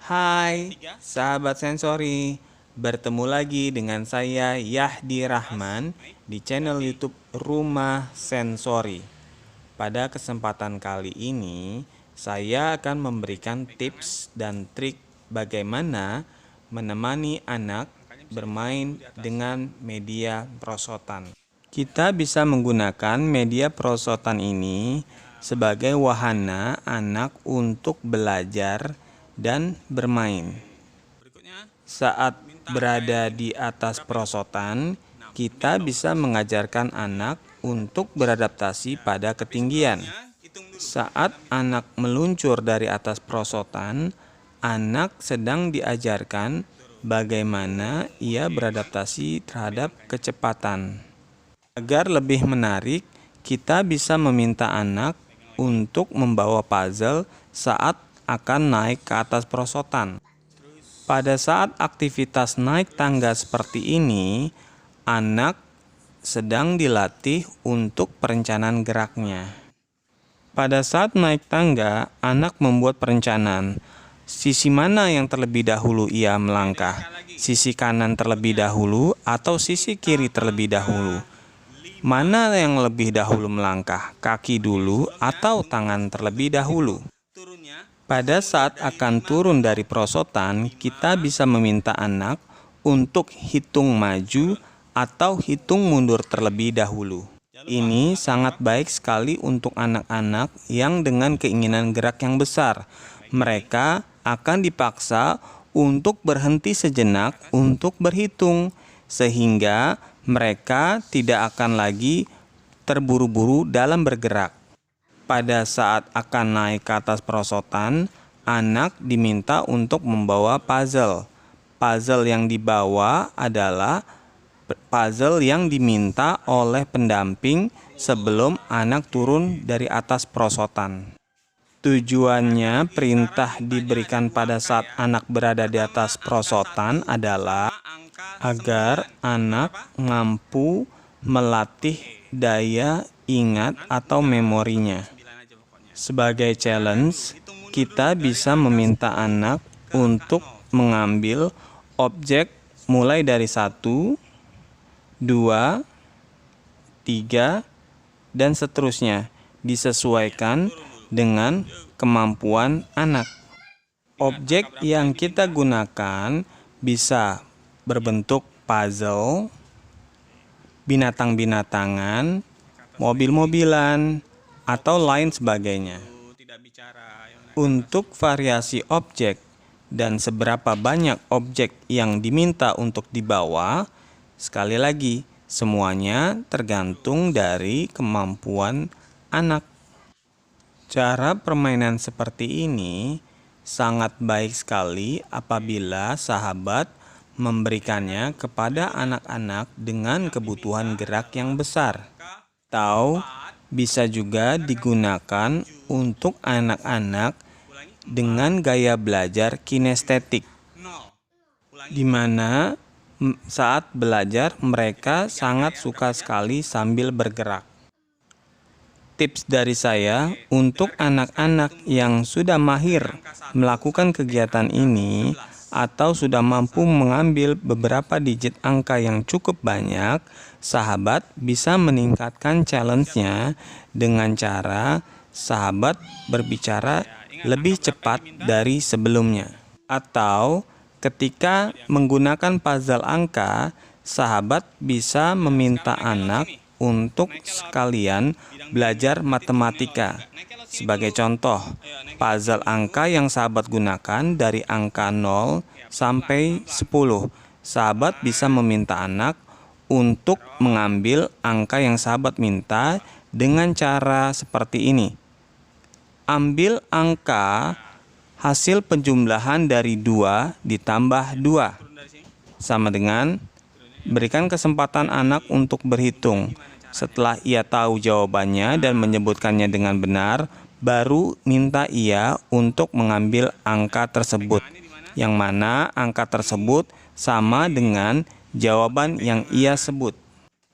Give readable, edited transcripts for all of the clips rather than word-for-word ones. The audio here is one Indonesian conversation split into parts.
Hai, sahabat sensori. Bertemu lagi dengan saya Yahdi Rahman di channel YouTube Rumah Sensori. Pada kesempatan kali ini, saya akan memberikan tips dan trik bagaimana menemani anak bermain dengan media prosotan. Kita bisa menggunakan media prosotan ini sebagai wahana anak untuk belajar dan bermain. Saat berada di atas perosotan, kita bisa mengajarkan anak untuk beradaptasi pada ketinggian. Saat anak meluncur dari atas perosotan, anak sedang diajarkan bagaimana ia beradaptasi terhadap kecepatan. Agar lebih menarik, kita bisa meminta anak untuk membawa puzzle saat akan naik ke atas perosotan. Pada saat aktivitas naik tangga seperti ini, anak sedang dilatih untuk perencanaan geraknya. Pada saat naik tangga, anak membuat perencanaan. Sisi mana yang terlebih dahulu ia melangkah? Sisi kanan terlebih dahulu atau sisi kiri terlebih dahulu? Mana yang lebih dahulu melangkah, kaki dulu atau tangan terlebih dahulu? Pada saat akan turun dari perosotan, kita bisa meminta anak untuk hitung maju atau hitung mundur terlebih dahulu. Ini sangat baik sekali untuk anak-anak yang dengan keinginan gerak yang besar. Mereka akan dipaksa untuk berhenti sejenak untuk berhitung, sehingga mereka tidak akan lagi terburu-buru dalam bergerak. Pada saat akan naik ke atas perosotan, anak diminta untuk membawa puzzle. Puzzle yang dibawa adalah puzzle yang diminta oleh pendamping sebelum anak turun dari atas perosotan. Tujuannya perintah diberikan pada saat anak berada di atas perosotan adalah agar anak mampu melatih daya ingat atau memorinya. Sebagai challenge, kita bisa meminta anak untuk mengambil objek mulai dari 1, 2, 3, dan seterusnya, disesuaikan dengan kemampuan anak. Objek yang kita gunakan bisa berbentuk puzzle, binatang-binatangan, mobil-mobilan, atau lain sebagainya. Untuk variasi objek dan seberapa banyak objek yang diminta untuk dibawa, sekali lagi, semuanya tergantung dari kemampuan anak. Cara permainan seperti ini sangat baik sekali apabila sahabat memberikannya kepada anak-anak dengan kebutuhan gerak yang besar. Atau bisa juga digunakan untuk anak-anak dengan gaya belajar kinestetik, di mana saat belajar mereka sangat suka sekali sambil bergerak. Tips dari saya untuk anak-anak yang sudah mahir melakukan kegiatan ini atau sudah mampu mengambil beberapa digit angka yang cukup banyak, sahabat bisa meningkatkan challenge-nya dengan cara sahabat berbicara lebih cepat dari sebelumnya. Atau ketika menggunakan puzzle angka, sahabat bisa meminta anak untuk sekalian belajar matematika. Sebagai contoh, puzzle angka yang sahabat gunakan dari angka 0 sampai 10. Sahabat bisa meminta anak untuk mengambil angka yang sahabat minta dengan cara seperti ini. Ambil angka hasil penjumlahan dari 2 ditambah 2. Sama dengan berikan kesempatan anak untuk berhitung. Setelah ia tahu jawabannya dan menyebutkannya dengan benar, baru minta ia untuk mengambil angka tersebut, yang mana angka tersebut sama dengan jawaban yang ia sebut.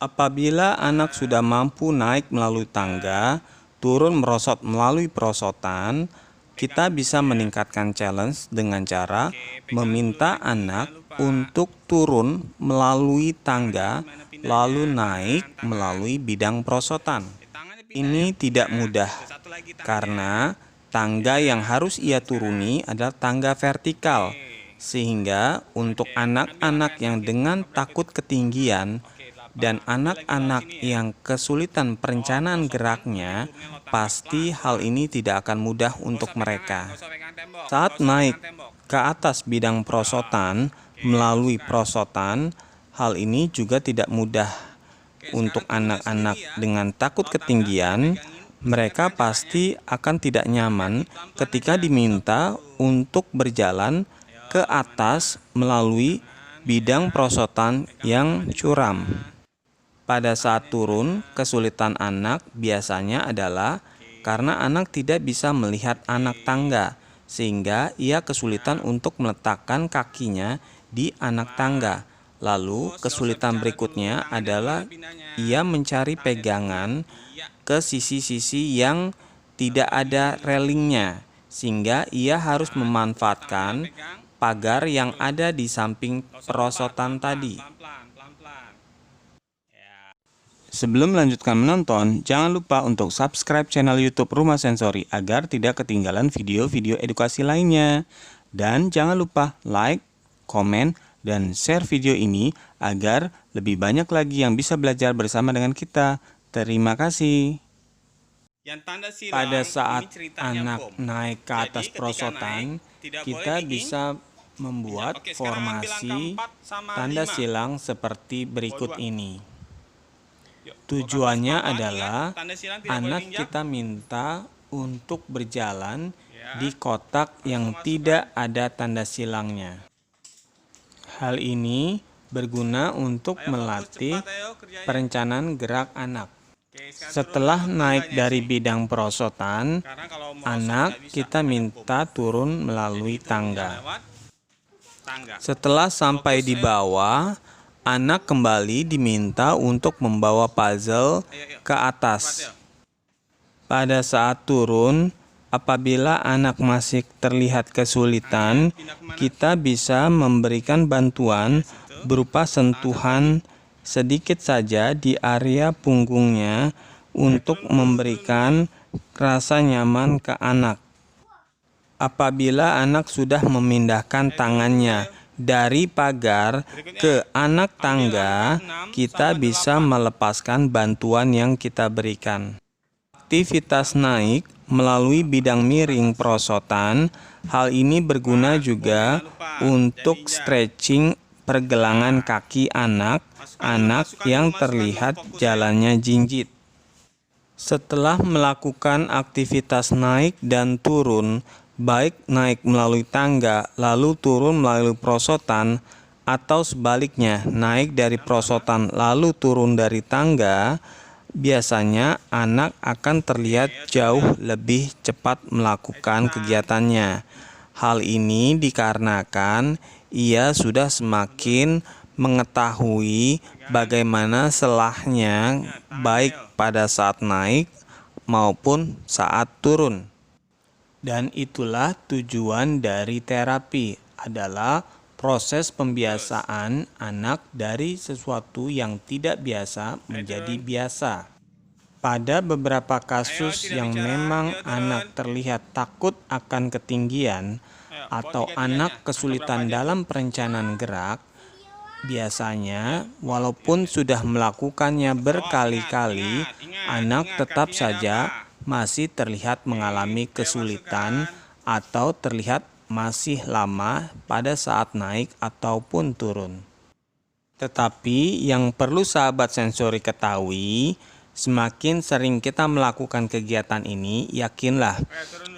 Apabila anak sudah mampu naik melalui tangga, turun merosot melalui perosotan, kita bisa meningkatkan challenge dengan cara meminta anak untuk turun melalui tangga, lalu naik melalui bidang perosotan. Ini tidak mudah, karena tangga yang harus ia turuni adalah tangga vertikal, sehingga untuk anak-anak yang dengan takut ketinggian dan anak-anak yang kesulitan perencanaan geraknya, pasti hal ini tidak akan mudah untuk mereka. Saat naik ke atas bidang perosotan melalui perosotan, hal ini juga tidak mudah untuk anak-anak dengan takut ketinggian. Mereka pasti akan tidak nyaman ketika diminta untuk berjalan ke atas melalui bidang perosotan yang curam. Pada saat turun, kesulitan anak biasanya adalah karena anak tidak bisa melihat anak tangga, sehingga ia kesulitan untuk meletakkan kakinya di anak tangga. Lalu, kesulitan berikutnya adalah ia mencari pegangan ke sisi-sisi yang tidak ada railingnya, sehingga ia harus memanfaatkan pagar yang ada di samping perosotan tadi. Sebelum melanjutkan menonton, jangan lupa untuk subscribe channel YouTube Rumah Sensori agar tidak ketinggalan video-video edukasi lainnya. Dan jangan lupa like, komen, dan share video ini agar lebih banyak lagi yang bisa belajar bersama dengan kita. Terima kasih. Pada saat anak naik ke atas perosotan, kita bisa membuat formasi tanda silang seperti berikut ini. Tujuannya adalah anak kita minta untuk berjalan di kotak yang tidak ada tanda silangnya. Hal ini berguna untuk melatih perencanaan gerak anak. Setelah naik dari bidang perosotan, anak kita minta turun melalui tangga. Setelah sampai di bawah, anak kembali diminta untuk membawa puzzle ke atas. Pada saat turun, apabila anak masih terlihat kesulitan, kita bisa memberikan bantuan berupa sentuhan sedikit saja di area punggungnya untuk memberikan rasa nyaman ke anak. Apabila anak sudah memindahkan tangannya dari pagar ke anak tangga, kita bisa melepaskan bantuan yang kita berikan. Aktivitas naik melalui bidang miring perosotan, hal ini berguna juga untuk stretching pergelangan kaki anak yang terlihat jalannya jinjit. Setelah melakukan aktivitas naik dan turun, baik naik melalui tangga lalu turun melalui perosotan, atau sebaliknya naik dari perosotan lalu turun dari tangga, biasanya anak akan terlihat jauh lebih cepat melakukan kegiatannya. Hal ini dikarenakan ia sudah semakin mengetahui bagaimana selahnya baik pada saat naik maupun saat turun. Dan itulah tujuan dari terapi, adalah proses pembiasaan anak dari sesuatu yang tidak biasa menjadi biasa. Pada beberapa kasus yang memang anak terlihat takut akan ketinggian atau anak kesulitan dalam perencanaan gerak, biasanya walaupun sudah melakukannya berkali-kali, anak tetap saja masih terlihat mengalami kesulitan atau terlihat masih lama pada saat naik ataupun turun. Tetapi yang perlu sahabat sensori ketahui, semakin sering kita melakukan kegiatan ini, yakinlah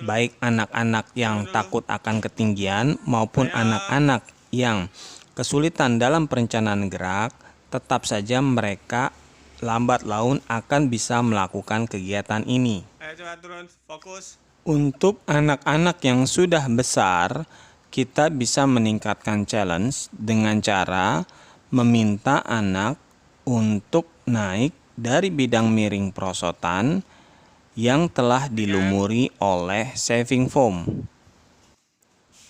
baik anak-anak yang takut akan ketinggian maupun anak-anak yang kesulitan dalam perencanaan gerak, tetap saja mereka lambat laun akan bisa melakukan kegiatan ini. Untuk anak-anak yang sudah besar, kita bisa meningkatkan challenge dengan cara meminta anak untuk naik dari bidang miring perosotan yang telah dilumuri oleh shaving foam.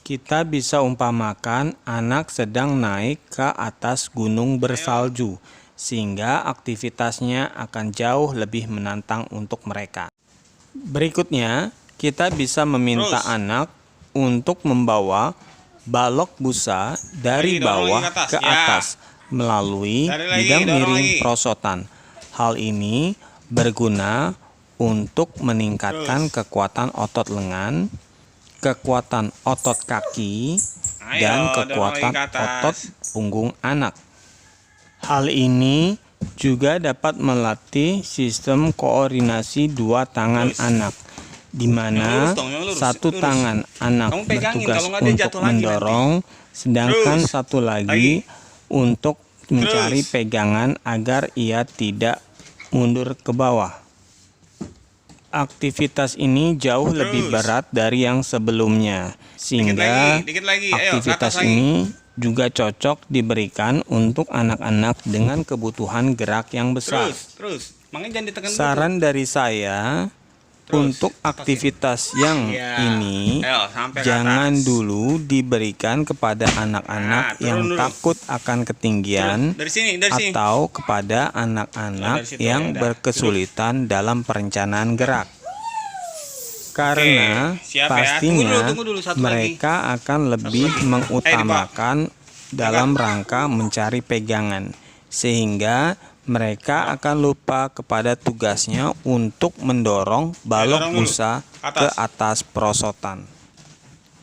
Kita bisa umpamakan anak sedang naik ke atas gunung bersalju, sehingga aktivitasnya akan jauh lebih menantang untuk mereka. Berikutnya, kita bisa meminta anak untuk membawa balok busa dari bawah ke atas melalui bidang miring perosotan. Hal ini berguna untuk meningkatkan kekuatan otot lengan, kekuatan otot kaki, dan kekuatan otot punggung anak. Hal ini juga dapat melatih sistem koordinasi dua tangan anak, di mana satu tangan anak bertugas untuk mendorong, sedangkan satu lagi untuk mencari pegangan agar ia tidak mundur ke bawah. Aktivitas ini jauh lebih berat dari yang sebelumnya, sehingga aktivitas ini juga cocok diberikan untuk anak-anak dengan kebutuhan gerak yang besar. Saran dari saya, untuk aktivitas yang ini jangan dulu diberikan kepada anak-anak yang takut akan ketinggian atau kepada anak-anak yang berkesulitan dalam perencanaan gerak. Karena pastinya mereka akan lebih mengutamakan dalam rangka mencari pegangan, sehingga mereka akan lupa kepada tugasnya untuk mendorong balok busa ke atas perosotan.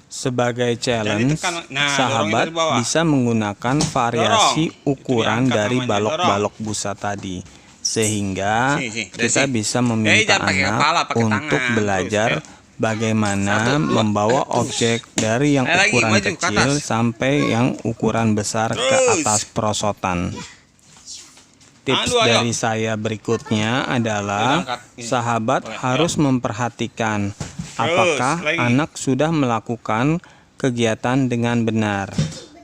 Sebagai challenge, sahabat bisa menggunakan variasi ukuran dari balok-balok busa tadi, sehingga kita bisa meminta anak untuk belajar bagaimana membawa objek dari yang ukuran kecil sampai yang ukuran besar ke atas perosotan. Tips dari saya berikutnya adalah sahabat harus memperhatikan apakah anak sudah melakukan kegiatan dengan benar.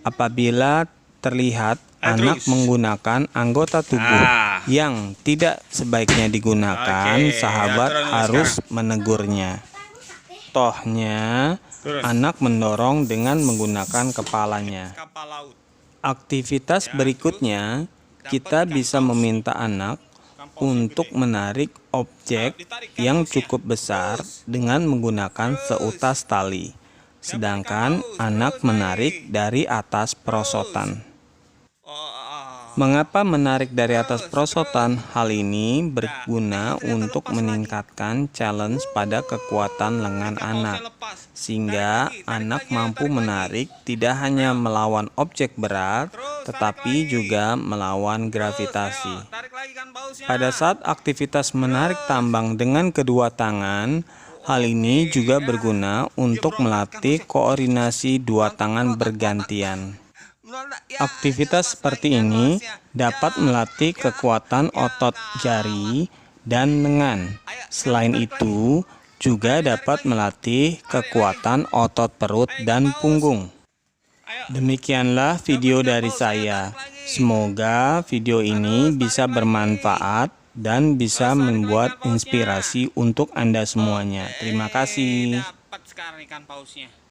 Apabila terlihat anak menggunakan anggota tubuh yang tidak sebaiknya digunakan, sahabat harus menegurnya. Tohnya, anak mendorong dengan menggunakan kepalanya. Aktivitas berikutnya, kita bisa meminta anak untuk menarik objek yang cukup besar dengan menggunakan seutas tali, sedangkan anak menarik dari atas perosotan. Mengapa menarik dari atas perosotan? Hal ini berguna untuk meningkatkan challenge pada kekuatan lengan anak, sehingga anak mampu menarik tidak hanya melawan objek berat, tetapi juga melawan gravitasi. Pada saat aktivitas menarik tambang dengan kedua tangan, hal ini juga berguna untuk melatih koordinasi dua tangan bergantian. Aktivitas seperti ini dapat melatih kekuatan otot jari dan lengan. Selain itu, juga dapat melatih kekuatan otot perut dan punggung. Demikianlah video dari saya. Semoga video ini bisa bermanfaat dan bisa membuat inspirasi untuk Anda semuanya. Terima kasih.